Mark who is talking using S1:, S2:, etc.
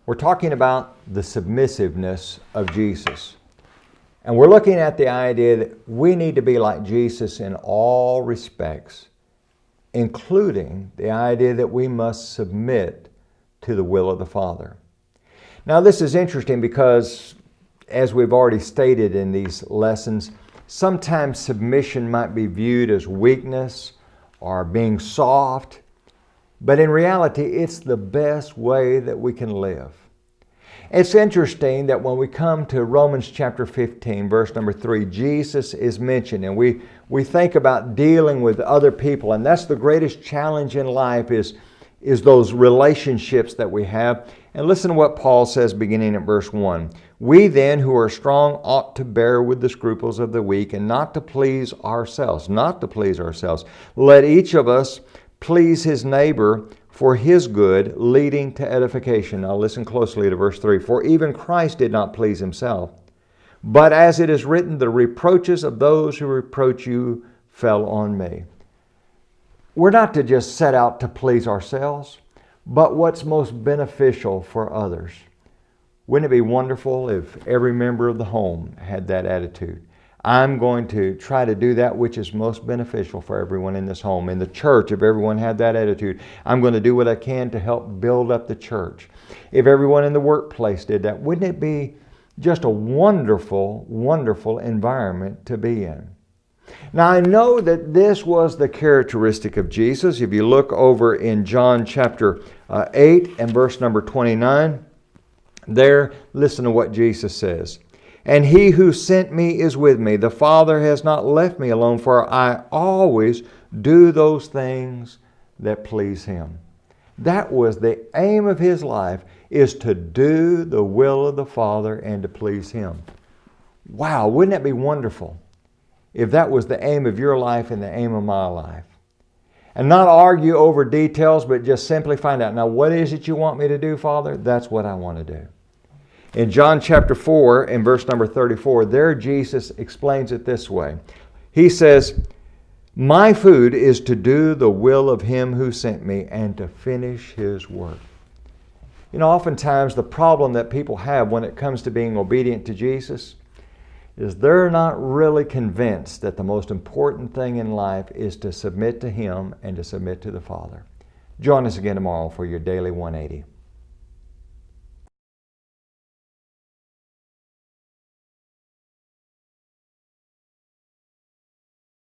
S1: We're talking about the submissiveness of Jesus. And we're looking at the idea that we need to be like Jesus in all respects, including the idea that we must submit to the will of the Father. Now, this is interesting because, as we've already stated in these lessons, sometimes submission might be viewed as weakness or being soft, but in reality, it's the best way that we can live. It's interesting that when we come to Romans chapter 15, verse number 3, Jesus is mentioned, and we think about dealing with other people, and that's the greatest challenge in life is those relationships that we have. And listen to what Paul says beginning at verse 1. We then who are strong ought to bear with the scruples of the weak and not to please ourselves. Let each of us please his neighbor for his good, leading to edification. Now listen closely to verse 3. For even Christ did not please himself, but as it is written, the reproaches of those who reproach you fell on me. We're not to just set out to please ourselves, but what's most beneficial for others. Wouldn't it be wonderful if every member of the home had that attitude? I'm going to try to do that which is most beneficial for everyone in this home. In the church, if everyone had that attitude, I'm going to do what I can to help build up the church. If everyone in the workplace did that, wouldn't it be just a wonderful, wonderful environment to be in? Now, I know that this was the characteristic of Jesus. If you look over in John chapter 8 and verse number 29, there, listen to what Jesus says. And he who sent me is with me. The Father has not left me alone, for I always do those things that please him. That was the aim of his life, is to do the will of the Father and to please him. Wow, wouldn't that be wonderful if that was the aim of your life and the aim of my life? And not argue over details, but just simply find out, now what is it you want me to do, Father? That's what I want to do. In John chapter 4, in verse number 34, there Jesus explains it this way. He says, my food is to do the will of him who sent me and to finish his work. You know, oftentimes the problem that people have when it comes to being obedient to Jesus is they're not really convinced that the most important thing in life is to submit to him and to submit to the Father. Join us again tomorrow for your Daily 180.